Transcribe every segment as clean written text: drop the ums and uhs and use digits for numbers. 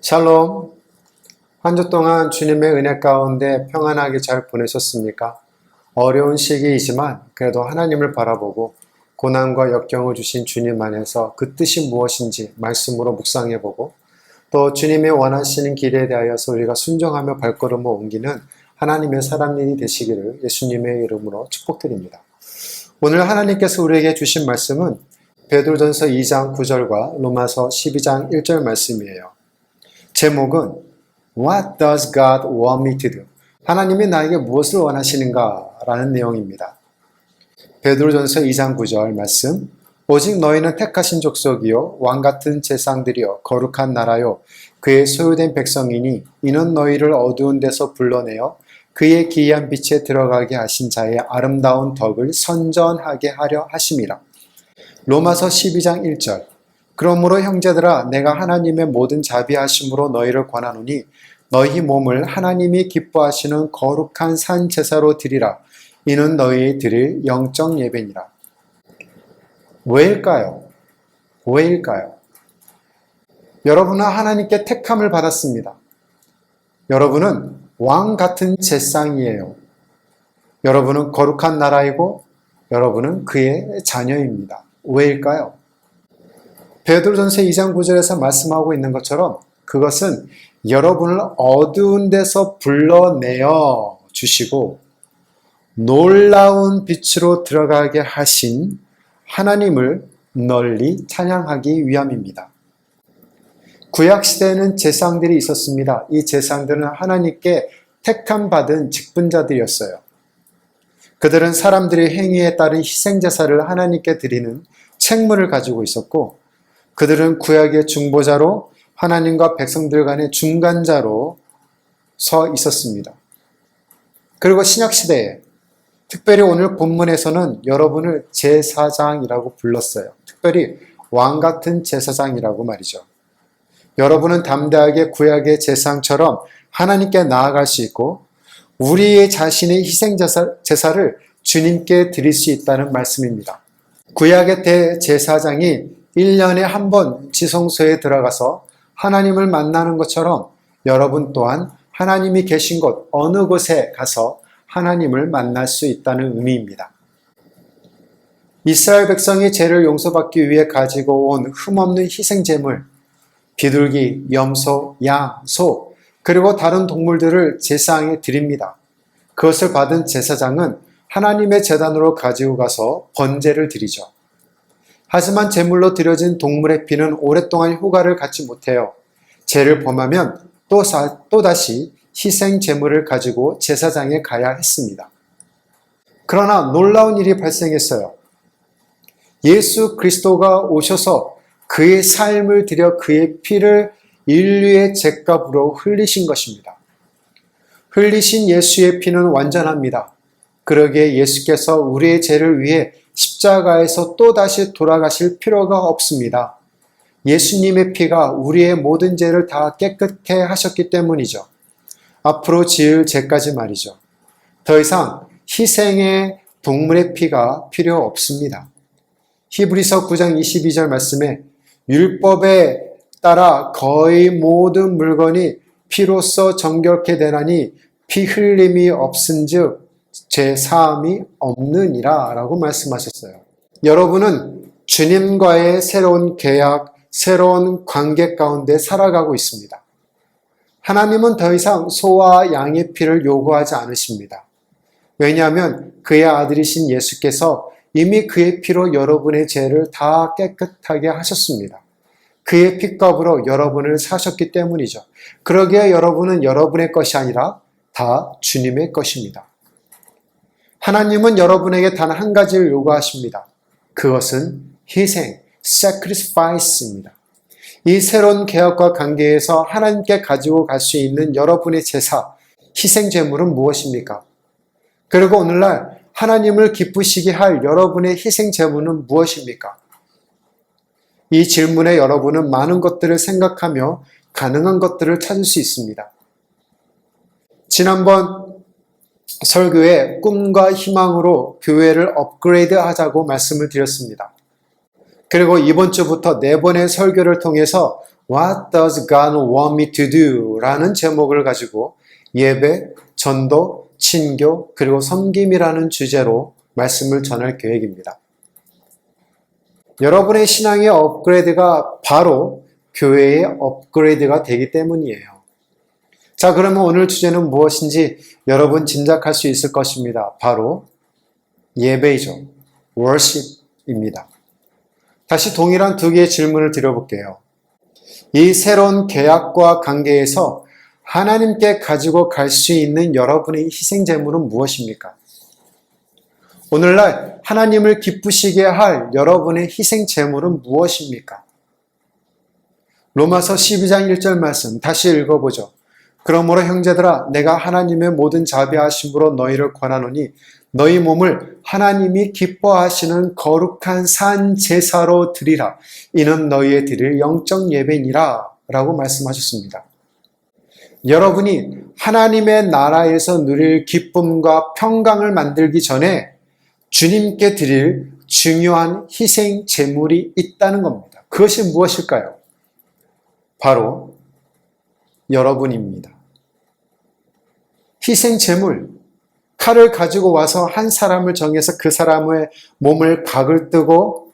샬롬. 한 주 동안 주님의 은혜 가운데 평안하게 잘 보내셨습니까? 어려운 시기이지만 그래도 하나님을 바라보고 고난과 역경을 주신 주님 안에서 그 뜻이 무엇인지 말씀으로 묵상해보고 또 주님의 원하시는 길에 대하여서 우리가 순종하며 발걸음을 옮기는 하나님의 사람들이 되시기를 예수님의 이름으로 축복드립니다. 오늘 하나님께서 우리에게 주신 말씀은 베드로전서 2장 9절과 로마서 12장 1절 말씀이에요. 제목은 What does God want me to do? 하나님이 나에게 무엇을 원하시는가? 라는 내용입니다. 베드로전서 2장 9절 말씀, 오직 너희는 택하신 족속이요 왕같은 제상들이요 거룩한 나라요 그의 소유된 백성이니 이는 너희를 어두운 데서 불러내어 그의 기이한 빛에 들어가게 하신 자의 아름다운 덕을 선전하게 하려 하심이라. 로마서 12장 1절, 그러므로 형제들아 내가 하나님의 모든 자비하심으로 너희를 권하노니 너희 몸을 하나님이 기뻐하시는 거룩한 산 제사로 드리라. 이는 너희의 드릴 영적 예배니라. 왜일까요? 왜일까요? 여러분은 하나님께 택함을 받았습니다. 여러분은 왕 같은 제상이에요. 여러분은 거룩한 나라이고 여러분은 그의 자녀입니다. 왜일까요? 베드로전서 2장 9절에서 말씀하고 있는 것처럼 그것은 여러분을 어두운 데서 불러내어 주시고 놀라운 빛으로 들어가게 하신 하나님을 널리 찬양하기 위함입니다. 구약시대에는 제사장들이 있었습니다. 이 제사장들은 하나님께 택함 받은 직분자들이었어요. 그들은 사람들의 행위에 따른 희생제사를 하나님께 드리는 책무를 가지고 있었고 그들은 구약의 중보자로 하나님과 백성들 간의 중간자로 서 있었습니다. 그리고 신약시대에 특별히 오늘 본문에서는 여러분을 제사장이라고 불렀어요. 특별히 왕같은 제사장이라고 말이죠. 여러분은 담대하게 구약의 제사장처럼 하나님께 나아갈 수 있고 우리의 자신의 희생제사를 주님께 드릴 수 있다는 말씀입니다. 구약의 대제사장이 1년에 한 번 지성소에 들어가서 하나님을 만나는 것처럼 여러분 또한 하나님이 계신 곳 어느 곳에 가서 하나님을 만날 수 있다는 의미입니다. 이스라엘 백성이 죄를 용서받기 위해 가지고 온 흠없는 희생제물, 비둘기, 염소, 양, 소, 그리고 다른 동물들을 제사장에 드립니다. 그것을 받은 제사장은 하나님의 제단으로 가지고 가서 번제를 드리죠. 하지만 제물로 드려진 동물의 피는 오랫동안 효과를 갖지 못해요. 죄를 범하면 또다시 희생 제물을 가지고 제사장에 가야 했습니다. 그러나 놀라운 일이 발생했어요. 예수 그리스도가 오셔서 그의 삶을 들여 그의 피를 인류의 죄값으로 흘리신 것입니다. 흘리신 예수의 피는 완전합니다. 그러기에 예수께서 우리의 죄를 위해 십자가에서 또다시 돌아가실 필요가 없습니다. 예수님의 피가 우리의 모든 죄를 다 깨끗게 하셨기 때문이죠. 앞으로 지을 죄까지 말이죠. 더 이상 희생의 동물의 피가 필요 없습니다. 히브리서 9장 22절 말씀에 율법에 따라 거의 모든 물건이 피로써 정결케 되나니 피 흘림이 없은즉 죄 사함이 없느니라 라고 말씀하셨어요. 여러분은 주님과의 새로운 계약, 새로운 관계 가운데 살아가고 있습니다. 하나님은 더 이상 소와 양의 피를 요구하지 않으십니다. 왜냐하면 그의 아들이신 예수께서 이미 그의 피로 여러분의 죄를 다 깨끗하게 하셨습니다. 그의 피값으로 여러분을 사셨기 때문이죠. 그러기에 여러분은 여러분의 것이 아니라 다 주님의 것입니다. 하나님은 여러분에게 단 한 가지를 요구하십니다. 그것은 희생, sacrifice입니다. 이 새로운 개혁과 관계에서 하나님께 가지고 갈 수 있는 여러분의 제사, 희생 제물은 무엇입니까? 그리고 오늘날 하나님을 기쁘시게 할 여러분의 희생 제물은 무엇입니까? 이 질문에 여러분은 많은 것들을 생각하며 가능한 것들을 찾을 수 있습니다. 지난번 설교에 꿈과 희망으로 교회를 업그레이드 하자고 말씀을 드렸습니다. 그리고 이번 주부터 4번의 설교를 통해서 What does God want me to do? 라는 제목을 가지고 예배, 전도, 친교, 그리고 섬김이라는 주제로 말씀을 전할 계획입니다. 여러분의 신앙의 업그레이드가 바로 교회의 업그레이드가 되기 때문이에요. 자, 그러면 오늘 주제는 무엇인지 여러분 짐작할 수 있을 것입니다. 바로 예배이죠. worship입니다. 다시 동일한 두 개의 질문을 드려볼게요. 이 새로운 계약과 관계에서 하나님께 가지고 갈 수 있는 여러분의 희생 제물은 무엇입니까? 오늘날 하나님을 기쁘시게 할 여러분의 희생 제물은 무엇입니까? 로마서 12장 1절 말씀 다시 읽어보죠. 그러므로 형제들아 내가 하나님의 모든 자비하심으로 너희를 권하노니 너희 몸을 하나님이 기뻐하시는 거룩한 산 제사로 드리라. 이는 너희의 드릴 영적 예배니라 라고 말씀하셨습니다. 여러분이 하나님의 나라에서 누릴 기쁨과 평강을 만들기 전에 주님께 드릴 중요한 희생 제물이 있다는 겁니다. 그것이 무엇일까요? 바로 여러분입니다. 희생 제물, 칼을 가지고 와서 한 사람을 정해서 그 사람의 몸을 각을 뜨고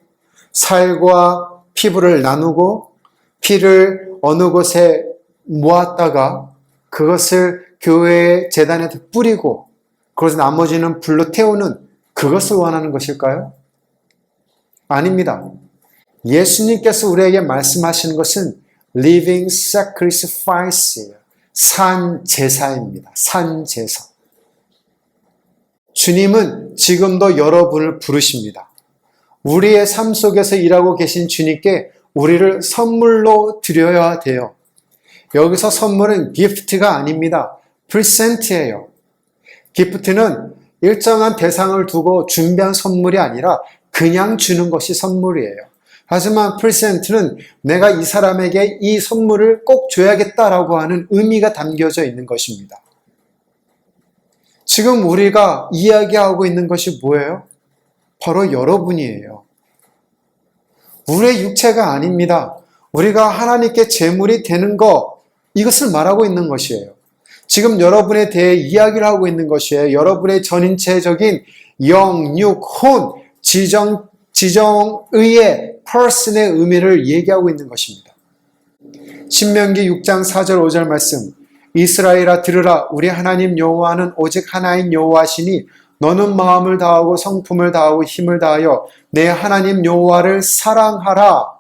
살과 피부를 나누고 피를 어느 곳에 모았다가 그것을 교회의 제단에 뿌리고 그것을 나머지는 불로 태우는 그것을 원하는 것일까요? 아닙니다. 예수님께서 우리에게 말씀하시는 것은 living sacrifice예요. 산 제사입니다. 산 제사. 주님은 지금도 여러분을 부르십니다. 우리의 삶 속에서 일하고 계신 주님께 우리를 선물로 드려야 돼요. 여기서 선물은 기프트가 아닙니다. 프레젠트예요. 기프트는 일정한 대상을 두고 준비한 선물이 아니라 그냥 주는 것이 선물이에요. 하지만 프레젠트는 내가 이 사람에게 이 선물을 꼭 줘야겠다라고 하는 의미가 담겨져 있는 것입니다. 지금 우리가 이야기하고 있는 것이 뭐예요? 바로 여러분이에요. 우리의 육체가 아닙니다. 우리가 하나님께 제물이 되는 것, 이것을 말하고 있는 것이에요. 지금 여러분에 대해 이야기를 하고 있는 것이에요. 여러분의 전인체적인 영, 육, 혼, 지정의의 person의 의미를 얘기하고 있는 것입니다. 신명기 6장 4절 5절 말씀 이스라엘아 들으라 우리 하나님 여호와는 오직 하나인 여호와시니 너는 마음을 다하고 성품을 다하고 힘을 다하여 내 하나님 여호와를 사랑하라.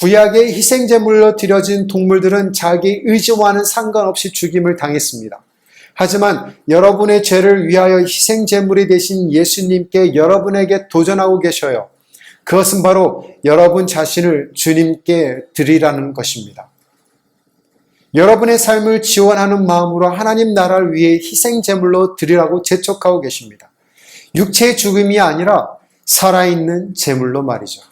구약의 희생제물로 드려진 동물들은 자기 의지와는 상관없이 죽임을 당했습니다. 하지만 여러분의 죄를 위하여 희생제물이 되신 예수님께 여러분에게 도전하고 계셔요. 그것은 바로 여러분 자신을 주님께 드리라는 것입니다. 여러분의 삶을 지원하는 마음으로 하나님 나라를 위해 희생제물로 드리라고 재촉하고 계십니다. 육체의 죽음이 아니라 살아있는 제물로 말이죠.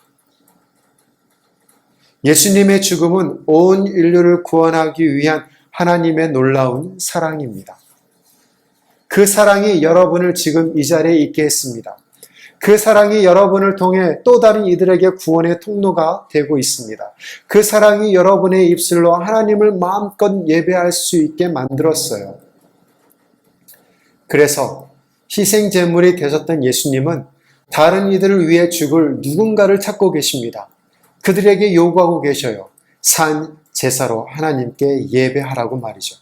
예수님의 죽음은 온 인류를 구원하기 위한 하나님의 놀라운 사랑입니다. 그 사랑이 여러분을 지금 이 자리에 있게 했습니다. 그 사랑이 여러분을 통해 또 다른 이들에게 구원의 통로가 되고 있습니다. 그 사랑이 여러분의 입술로 하나님을 마음껏 예배할 수 있게 만들었어요. 그래서 희생제물이 되셨던 예수님은 다른 이들을 위해 죽을 누군가를 찾고 계십니다. 그들에게 요구하고 계셔요. 산 제사로 하나님께 예배하라고 말이죠.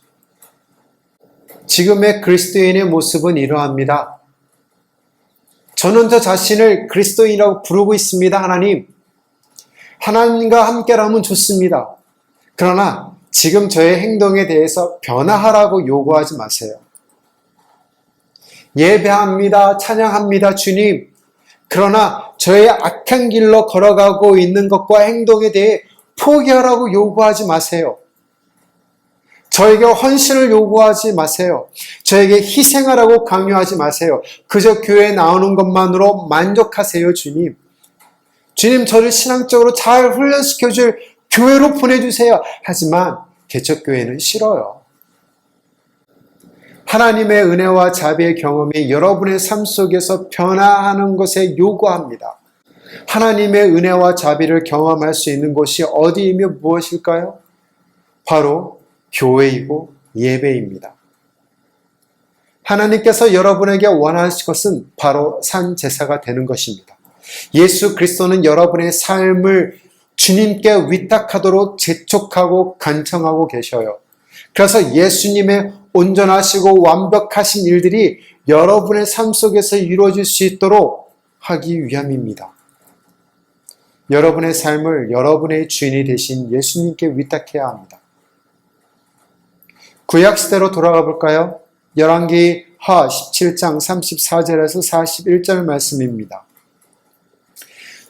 지금의 그리스도인의 모습은 이러합니다. 저는 저 자신을 그리스도인이라고 부르고 있습니다. 하나님. 하나님과 함께라면 좋습니다. 그러나 지금 저의 행동에 대해서 변화하라고 요구하지 마세요. 예배합니다. 찬양합니다. 주님. 그러나 저의 악한 길로 걸어가고 있는 것과 행동에 대해 포기하라고 요구하지 마세요. 저에게 헌신을 요구하지 마세요. 저에게 희생하라고 강요하지 마세요. 그저 교회에 나오는 것만으로 만족하세요, 주님. 주님, 저를 신앙적으로 잘 훈련시켜줄 교회로 보내주세요. 하지만 개척교회는 싫어요. 하나님의 은혜와 자비의 경험이 여러분의 삶 속에서 변화하는 것에 요구합니다. 하나님의 은혜와 자비를 경험할 수 있는 곳이 어디이며 무엇일까요? 바로 교회이고 예배입니다. 하나님께서 여러분에게 원하실 것은 바로 산 제사가 되는 것입니다. 예수 그리스도는 여러분의 삶을 주님께 위탁하도록 재촉하고 간청하고 계셔요. 그래서 예수님의 온전하시고 완벽하신 일들이 여러분의 삶 속에서 이루어질 수 있도록 하기 위함입니다. 여러분의 삶을 여러분의 주인이 되신 예수님께 위탁해야 합니다. 구약시대로 돌아가 볼까요? 열왕기하 17장 34절에서 41절 말씀입니다.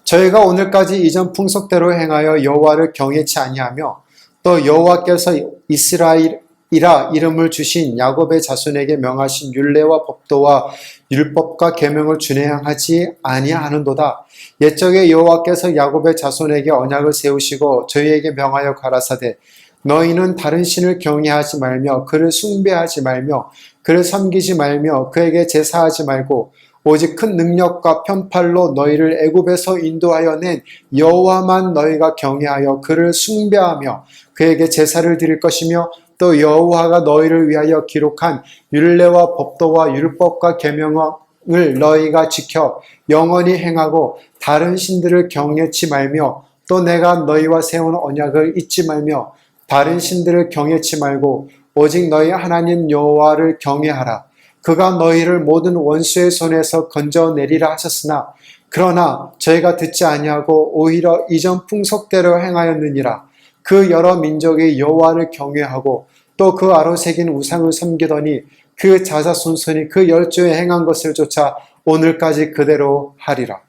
저희가 오늘까지 이전 풍속대로 행하여 여호와를 경외치 아니하며 또 여호와께서 이스라엘이라 이름을 주신 야곱의 자손에게 명하신 율례와 법도와 율법과 계명을 준행하지 아니하는도다. 옛적에 여호와께서 야곱의 자손에게 언약을 세우시고 저희에게 명하여 가라사대 너희는 다른 신을 경외하지 말며 그를 숭배하지 말며 그를 섬기지 말며 그에게 제사하지 말고 오직 큰 능력과 편팔로 너희를 애굽에서 인도하여 낸 여호와만 너희가 경외하여 그를 숭배하며 그에게 제사를 드릴 것이며 또 여호와가 너희를 위하여 기록한 율례와 법도와 율법과 계명을 너희가 지켜 영원히 행하고 다른 신들을 경외치 말며 또 내가 너희와 세운 언약을 잊지 말며 다른 신들을 경외치 말고 오직 너희 하나님 여호와를 경외하라. 그가 너희를 모든 원수의 손에서 건져내리라 하셨으나 그러나 저희가 듣지 아니하고 오히려 이전 풍속대로 행하였느니라. 그 여러 민족이 여호와를 경외하고 또 그 아로 새긴 우상을 섬기더니 그 자자손손이 그 열조에 행한 것을 쫓아 오늘까지 그대로 하리라.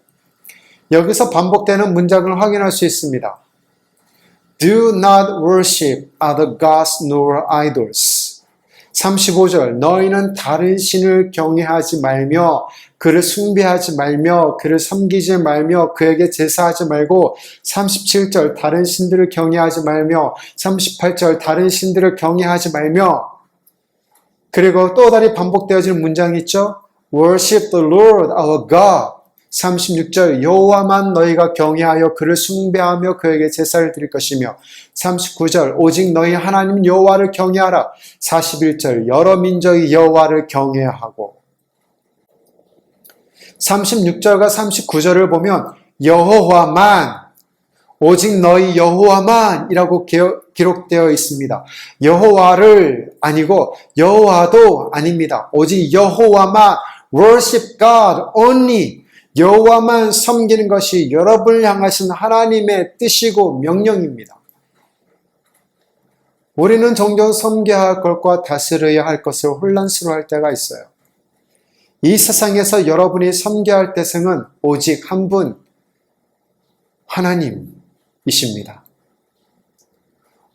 여기서 반복되는 문장을 확인할 수 있습니다. Do not worship other gods nor idols. 35절 너희는 다른 신을 경외하지 말며 그를 숭배하지 말며 그를 섬기지 말며 그에게 제사하지 말고 37절 다른 신들을 경외하지 말며 38절 다른 신들을 경외하지 말며 그리고 또 다시 반복되어지는 문장이 있죠. Worship the Lord our God. 36절 여호와만 너희가 경외하여 그를 숭배하며 그에게 제사를 드릴 것이며 39절 오직 너희 하나님 여호와를 경외하라. 41절 여러 민족이 여호와를 경외하고 36절과 39절을 보면 여호와만 오직 너희 여호와만 이라고 기록되어 있습니다. 여호와를 아니고 여호와도 아닙니다. 오직 여호와만 worship God only 여호와만 섬기는 것이 여러분을 향하신 하나님의 뜻이고 명령입니다. 우리는 종종 섬겨야 할 것과 다스려야 할 것을 혼란스러워할 때가 있어요. 이 세상에서 여러분이 섬겨야 할 대상은 오직 한 분, 하나님이십니다.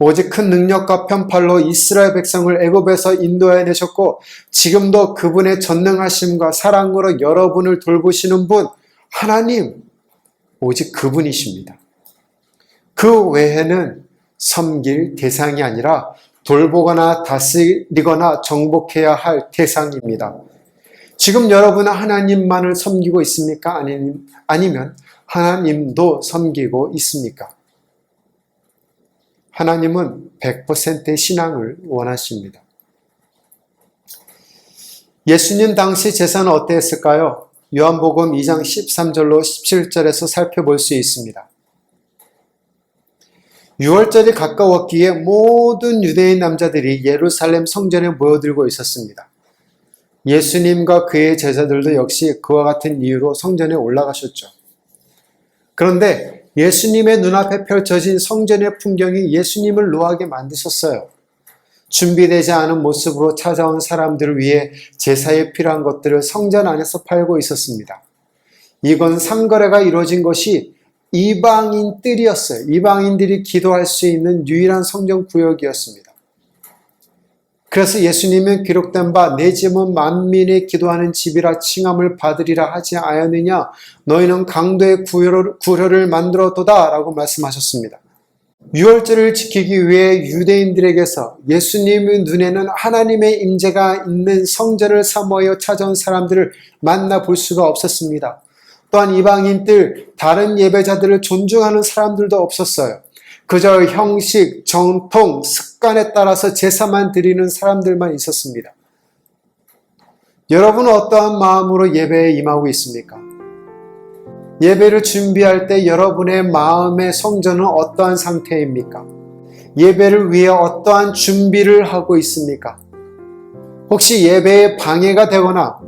오직 큰 능력과 편팔로 이스라엘 백성을 애굽에서 인도해내셨고 지금도 그분의 전능하심과 사랑으로 여러분을 돌보시는 분 하나님 오직 그분이십니다. 그 외에는 섬길 대상이 아니라 돌보거나 다스리거나 정복해야 할 대상입니다. 지금 여러분은 하나님만을 섬기고 있습니까? 아니면 하나님도 섬기고 있습니까? 하나님은 100%의 신앙을 원하십니다. 예수님 당시 제사는 어땠을까요? 요한복음 2장 13절로 17절에서 살펴볼 수 있습니다. 6월절이 가까웠기에 모든 유대인 남자들이 예루살렘 성전에 모여들고 있었습니다. 예수님과 그의 제자들도 역시 그와 같은 이유로 성전에 올라가셨죠. 그런데 예수님의 눈앞에 펼쳐진 성전의 풍경이 예수님을 노하게 만드셨어요. 준비되지 않은 모습으로 찾아온 사람들을 위해 제사에 필요한 것들을 성전 안에서 팔고 있었습니다. 이건 상거래가 이루어진 것이 이방인들이었어요. 이방인들이 기도할 수 있는 유일한 성전 구역이었습니다. 그래서 예수님은 기록된 바 내 집은 만민이 기도하는 집이라 칭함을 받으리라 하지 않았느냐 너희는 강도의 구려를 만들었도다 라고 말씀하셨습니다. 유월절을 지키기 위해 유대인들에게서 예수님의 눈에는 하나님의 임재가 있는 성전을 사모하여 찾아온 사람들을 만나볼 수가 없었습니다. 또한 이방인들, 다른 예배자들을 존중하는 사람들도 없었어요. 그저 형식, 전통, 습관에 따라서 제사만 드리는 사람들만 있었습니다. 여러분은 어떠한 마음으로 예배에 임하고 있습니까? 예배를 준비할 때 여러분의 마음의 성전은 어떠한 상태입니까? 예배를 위해 어떠한 준비를 하고 있습니까? 혹시 예배에 방해가 되거나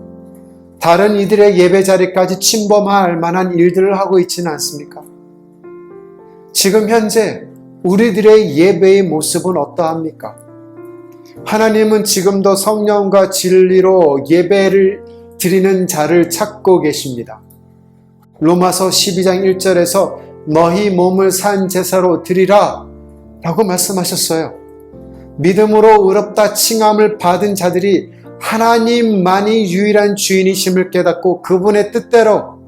다른 이들의 예배 자리까지 침범할 만한 일들을 하고 있지는 않습니까? 지금 현재 우리들의 예배의 모습은 어떠합니까? 하나님은 지금도 성령과 진리로 예배를 드리는 자를 찾고 계십니다. 로마서 12장 1절에서 너희 몸을 산 제사로 드리라 라고 말씀하셨어요. 믿음으로 의롭다 칭함을 받은 자들이 하나님만이 유일한 주인이심을 깨닫고 그분의 뜻대로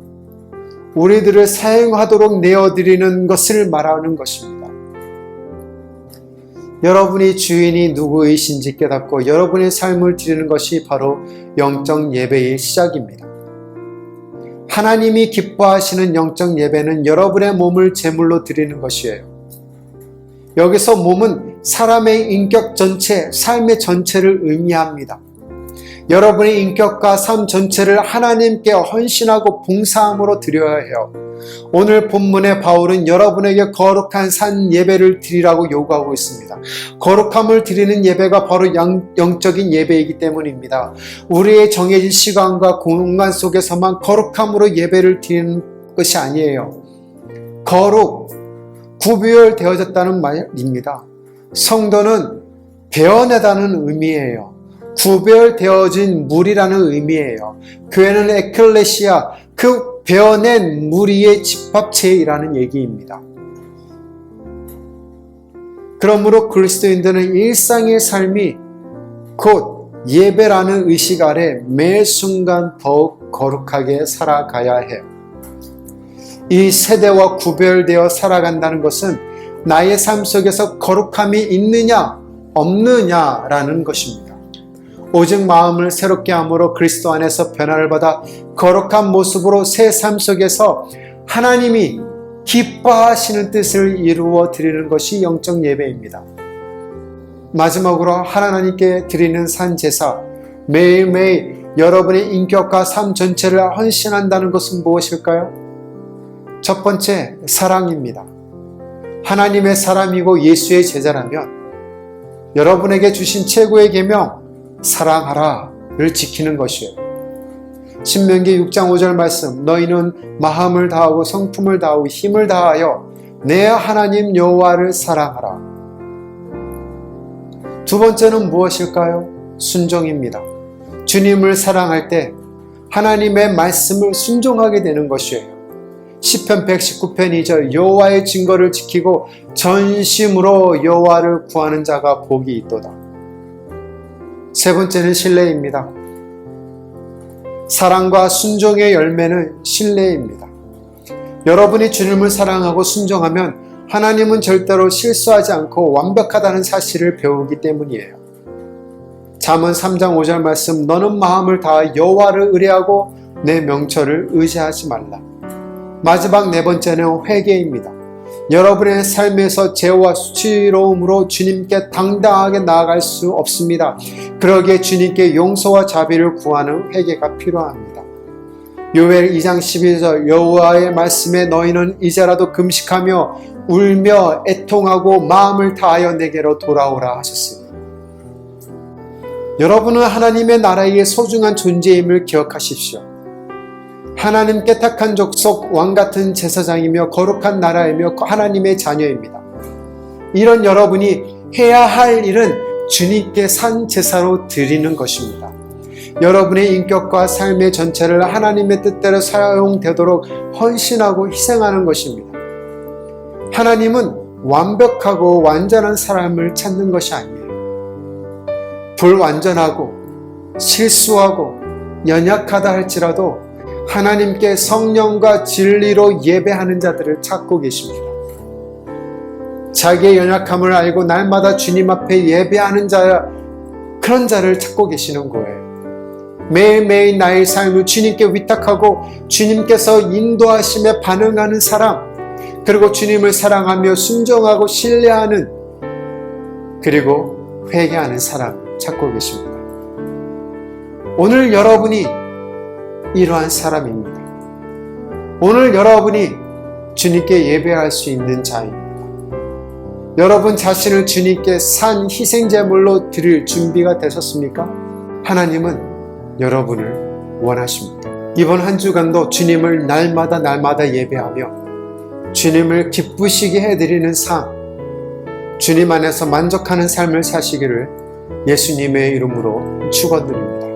우리들을 사용하도록 내어드리는 것을 말하는 것입니다. 여러분이 주인이 누구이신지 깨닫고 여러분의 삶을 드리는 것이 바로 영적 예배의 시작입니다. 하나님이 기뻐하시는 영적 예배는 여러분의 몸을 제물로 드리는 것이에요. 여기서 몸은 사람의 인격 전체, 삶의 전체를 의미합니다. 여러분의 인격과 삶 전체를 하나님께 헌신하고 봉사함으로 드려야 해요. 오늘 본문의 바울은 여러분에게 거룩한 산 예배를 드리라고 요구하고 있습니다. 거룩함을 드리는 예배가 바로 영적인 예배이기 때문입니다. 우리의 정해진 시간과 공간 속에서만 거룩함으로 예배를 드리는 것이 아니에요. 거룩, 구별되어졌다는 말입니다. 성도는 베어내다는 의미예요. 구별되어진 무리라는 의미예요. 교회는 에클레시아, 그 베어낸 무리의 집합체이라는 얘기입니다. 그러므로 그리스도인들은 일상의 삶이 곧 예배라는 의식 아래 매 순간 더욱 거룩하게 살아가야 해요. 이 세대와 구별되어 살아간다는 것은 나의 삶 속에서 거룩함이 있느냐 없느냐라는 것입니다. 오직 마음을 새롭게 함으로 그리스도 안에서 변화를 받아 거룩한 모습으로 새 삶 속에서 하나님이 기뻐하시는 뜻을 이루어 드리는 것이 영적 예배입니다. 마지막으로 하나님께 드리는 산 제사, 매일매일 여러분의 인격과 삶 전체를 헌신한다는 것은 무엇일까요? 첫 번째, 사랑입니다. 하나님의 사람이고 예수의 제자라면 여러분에게 주신 최고의 계명, 사랑하라를 지키는 것이에요. 신명기 6장 5절 말씀, 너희는 마음을 다하고 성품을 다하고 힘을 다하여 내 하나님 여호와를 사랑하라. 두 번째는 무엇일까요? 순종입니다. 주님을 사랑할 때 하나님의 말씀을 순종하게 되는 것이에요. 시편 119편 2절, 여호와의 증거를 지키고 전심으로 여호와를 구하는 자가 복이 있도다. 세 번째는 신뢰입니다. 사랑과 순종의 열매는 신뢰입니다. 여러분이 주님을 사랑하고 순종하면 하나님은 절대로 실수하지 않고 완벽하다는 사실을 배우기 때문이에요. 잠언 3장 5절 말씀, 너는 마음을 다하 여호와를 의뢰하고 내 명철을 의지하지 말라. 마지막 네 번째는 회개입니다. 여러분의 삶에서 죄와 수치로움으로 주님께 당당하게 나아갈 수 없습니다. 그러기에 주님께 용서와 자비를 구하는 회개가 필요합니다. 요엘 2장 12절, 여호와의 말씀에 너희는 이제라도 금식하며 울며 애통하고 마음을 다하여 내게로 돌아오라 하셨습니다. 여러분은 하나님의 나라의 소중한 존재임을 기억하십시오. 하나님께 택한 족속, 왕같은 제사장이며 거룩한 나라이며 하나님의 자녀입니다. 이런 여러분이 해야 할 일은 주님께 산 제사로 드리는 것입니다. 여러분의 인격과 삶의 전체를 하나님의 뜻대로 사용되도록 헌신하고 희생하는 것입니다. 하나님은 완벽하고 완전한 사람을 찾는 것이 아니에요. 불완전하고 실수하고 연약하다 할지라도 하나님께 성령과 진리로 예배하는 자들을 찾고 계십니다. 자기의 연약함을 알고 날마다 주님 앞에 예배하는 자, 그런 자를 찾고 계시는 거예요. 매일매일 나의 삶을 주님께 위탁하고 주님께서 인도하심에 반응하는 사람, 그리고 주님을 사랑하며 순종하고 신뢰하는, 그리고 회개하는 사람 찾고 계십니다. 오늘 여러분이 이러한 사람입니다. 오늘 여러분이 주님께 예배할 수 있는 자입니다. 여러분 자신을 주님께 산 희생제물로 드릴 준비가 되셨습니까? 하나님은 여러분을 원하십니다. 이번 한 주간도 주님을 날마다 예배하며 주님을 기쁘시게 해드리는 삶, 주님 안에서 만족하는 삶을 사시기를 예수님의 이름으로 축원드립니다.